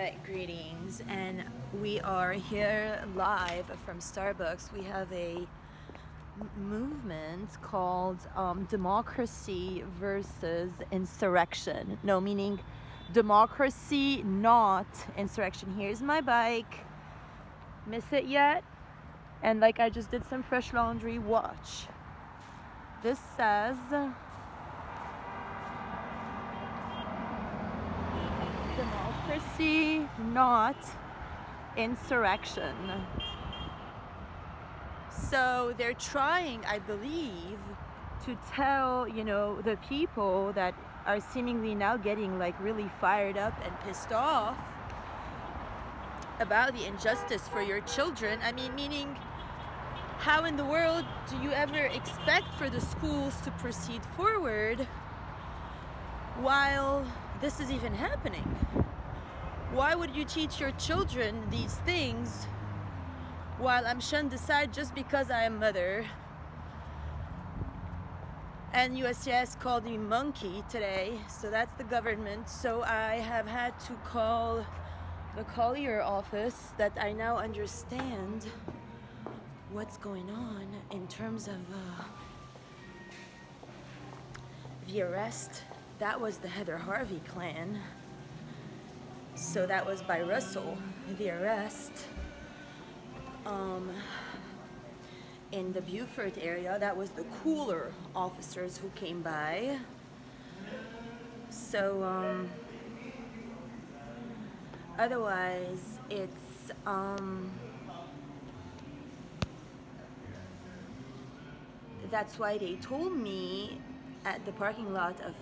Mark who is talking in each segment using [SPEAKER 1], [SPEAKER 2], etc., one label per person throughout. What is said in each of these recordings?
[SPEAKER 1] Alright, greetings, and we are here live from Starbucks. We have a movement called Democracy versus Insurrection. No, meaning democracy, not insurrection. Here's my bike. Miss it yet? And like I just did some fresh laundry, watch. This says democracy, not insurrection. So they're trying, I believe, to tell, the people that are seemingly now getting like really fired up and pissed off about the injustice for your children. I mean, meaning, how in the world do you ever expect for the schools to proceed forward while this is even happening? Why would you teach your children these things while I'm shunned aside just because I am mother? And USCIS called me monkey today, so that's the government. So I have had to call the Collier office that I now understand what's going on in terms of the arrest. That was the Heather Harvey clan. So that was by Russell, the arrest in the Beaufort area. That was the cooler officers who came by. So otherwise it's that's why they told me at the parking lot of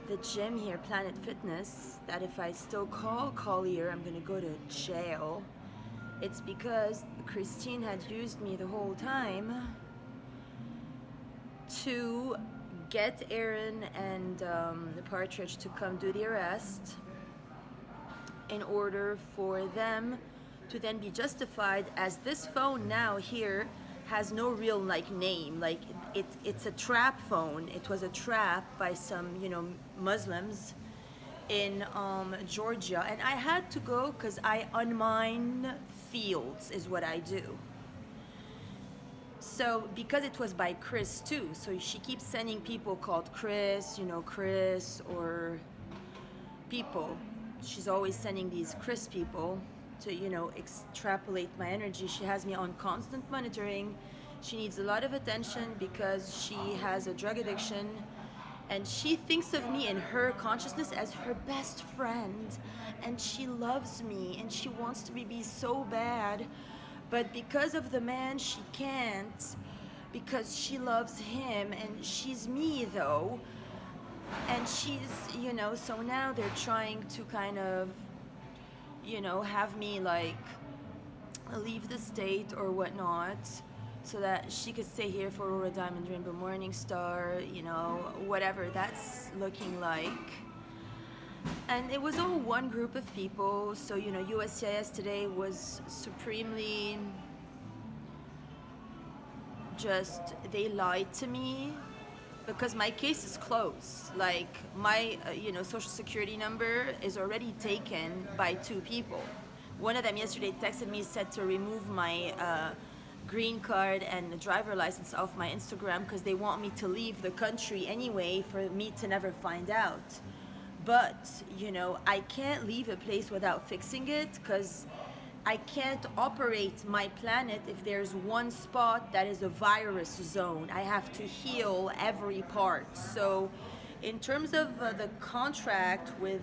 [SPEAKER 1] the gym here, Planet Fitness, that if I still call Collier, I'm gonna go to jail. It's because Christine had used me the whole time to get Aaron and the Partridge to come do the arrest in order for them to then be justified, as this phone now here has no real name. Like it's a trap phone. It was a trap by some Muslims in Georgia, and I had to go because I unmine fields is what I do. So because it was by Chris too, so she keeps sending people called Chris, Chris, or people. She's always sending these Chris people to extrapolate my energy. She has me on constant monitoring. She needs a lot of attention because she has a drug addiction, and she thinks of me in her consciousness as her best friend, and she loves me and she wants to be so bad, but because of the man she can't, because she loves him, and she's me though, and she's so now they're trying to kind of have me leave the state or whatnot so that she could stay here for Aurora Diamond Rainbow Morning Star, whatever that's looking like. And it was all one group of people. So USCIS today was supremely just, they lied to me because my case is closed. Like my social security number is already taken by two people. One of them yesterday texted me, said to remove my green card and the driver license off my Instagram because they want me to leave the country anyway for me to never find out. But I can't leave a place without fixing it, because I can't operate my planet if there's one spot that is a virus zone. I have to heal every part. So in terms of the contract with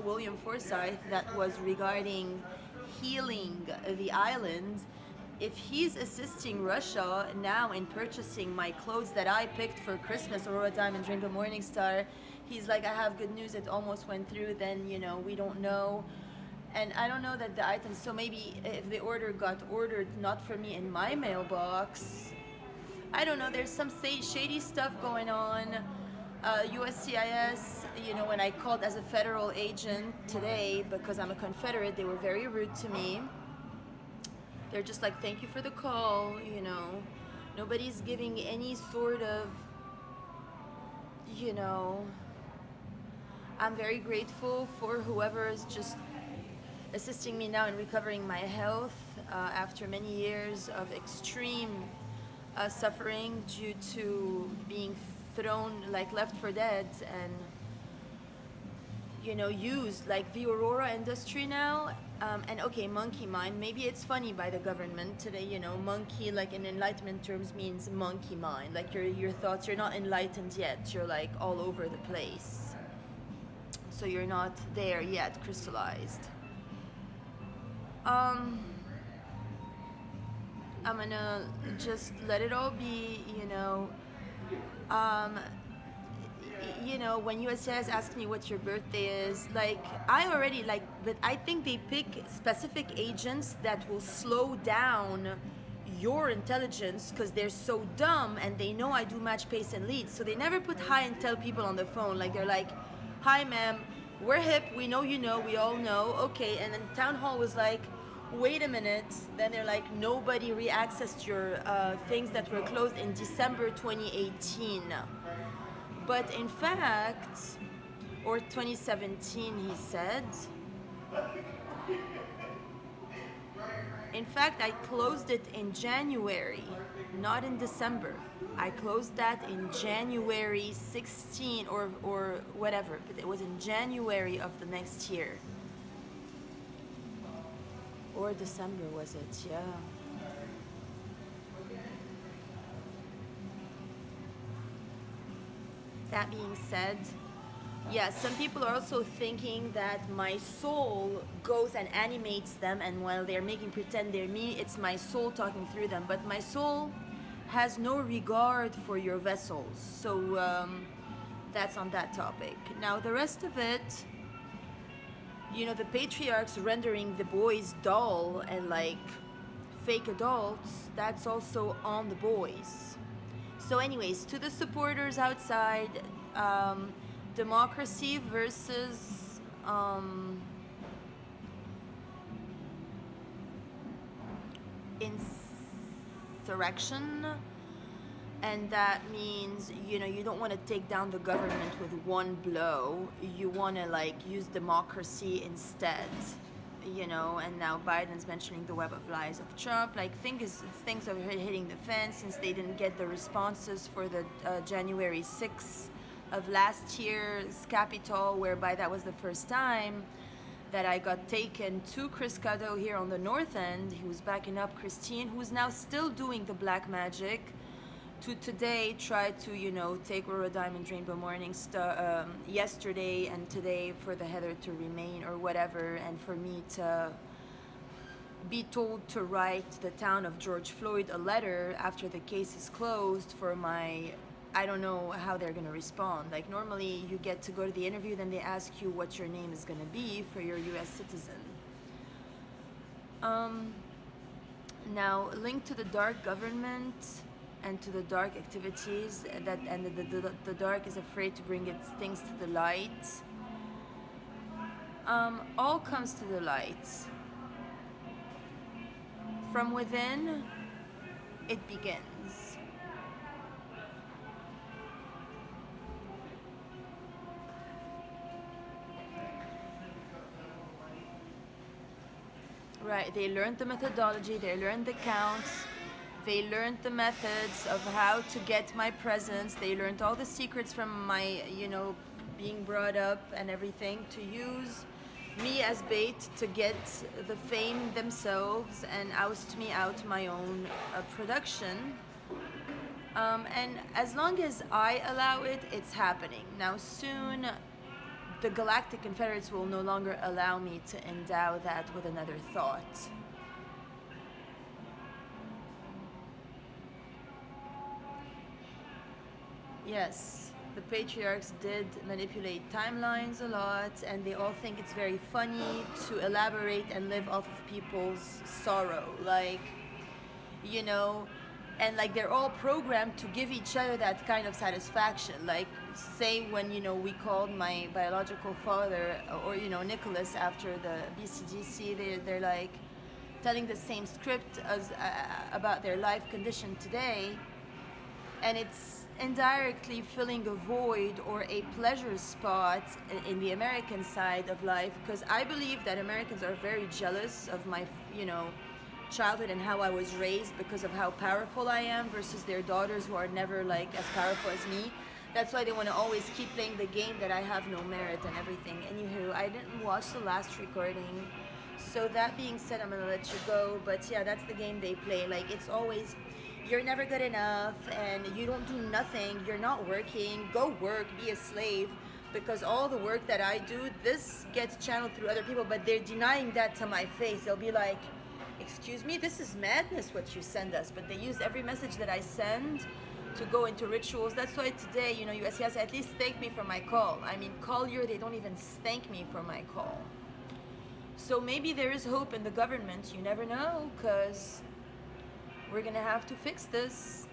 [SPEAKER 1] William Forsythe that was regarding healing the island, if he's assisting Russia now in purchasing my clothes that I picked for Christmas, Aurora Diamond Rainbow Morning Star, he's like, I have good news, it almost went through, then we don't know. And I don't know that the items, so maybe if the order got ordered not for me in my mailbox, I don't know, there's some shady stuff going on. USCIS, when I called as a federal agent today, because I'm a Confederate, they were very rude to me. They're just like, thank you for the call, Nobody's giving any sort of, I'm very grateful for whoever is just assisting me now in recovering my health after many years of extreme suffering due to being thrown, like left for dead, and used like the Aurora industry now. And okay, monkey mind, maybe it's funny by the government today. Monkey, like in enlightenment terms, means monkey mind, like your thoughts, you're not enlightened yet, you're like all over the place, so you're not there yet crystallized. um I'm gonna just let it all be. um when USCIS asks me what your birthday is, like I already like, but I think they pick specific agents that will slow down your intelligence because they're so dumb and they know I do match, pace, and lead. So they never put hi and tell people on the phone. Like they're like, "Hi, ma'am, we're hip. We know you know. We all know. Okay." And then town hall was like, "Wait a minute." Then they're like, "Nobody re-accessed your things that were closed in December 2018." But in fact, or 2017, he said. In fact, I closed it in January, not in December. I closed that in January 16 or whatever, but it was in January of the next year. Or December, was it? Yeah. That being said, yeah, some people are also thinking that my soul goes and animates them, and while they're making pretend they're me, it's my soul talking through them. But my soul has no regard for your vessels. So that's on that topic. Now, the rest of it, the patriarchs rendering the boys dull and like fake adults, that's also on the boys. So, anyways, to the supporters outside, democracy versus insurrection, and that means you don't want to take down the government with one blow. You want to like use democracy instead. And now Biden's mentioning the web of lies of Trump. Like things are hitting the fan since they didn't get the responses for the January 6th of last year's Capitol, whereby that was the first time that I got taken to Chris Cado here on the North End. He was backing up Christine, who's now still doing the black magic, to today try to, take Aurora Diamond Rainbow Morning yesterday and today for the Heather to remain or whatever, and for me to be told to write the town of George Floyd a letter after the case is closed for my... I don't know how they're going to respond. Like normally you get to go to the interview, then they ask you what your name is going to be for your US citizen. Now, linked to the dark government and to the dark activities, the dark is afraid to bring its things to the light. All comes to the light. From within, it begins. Right, they learned the methodology, they learned the counts, they learned the methods of how to get my presence, they learned all the secrets from my, being brought up and everything, to use me as bait to get the fame themselves and oust me out my own production. And as long as I allow it, it's happening. Now soon, the Galactic Confederates will no longer allow me to endow that with another thought. Yes, the patriarchs did manipulate timelines a lot, and they all think it's very funny to elaborate and live off of people's sorrow. Like, and like they're all programmed to give each other that kind of satisfaction. Like say when we called my biological father or Nicholas after the BCDC, they're like telling the same script as about their life condition today, and indirectly filling a void or a pleasure spot in the American side of life, because I believe that Americans are very jealous of my, childhood and how I was raised because of how powerful I am versus their daughters who are never like as powerful as me. That's why they want to always keep playing the game that I have no merit and everything. Anywho, I didn't watch the last recording. So that being said, I'm gonna let you go. But yeah, that's the game they play. Like, it's always, you're never good enough and you don't do nothing. You're not working. Go work, be a slave. Because all the work that I do, this gets channeled through other people, but they're denying that to my face. They'll be like, excuse me, this is madness what you send us. But they use every message that I send to go into rituals. That's why today, USCIS at least thanked me for my call. I mean, Collier, they don't even thank me for my call. So maybe there is hope in the government. You never know, because we're gonna have to fix this.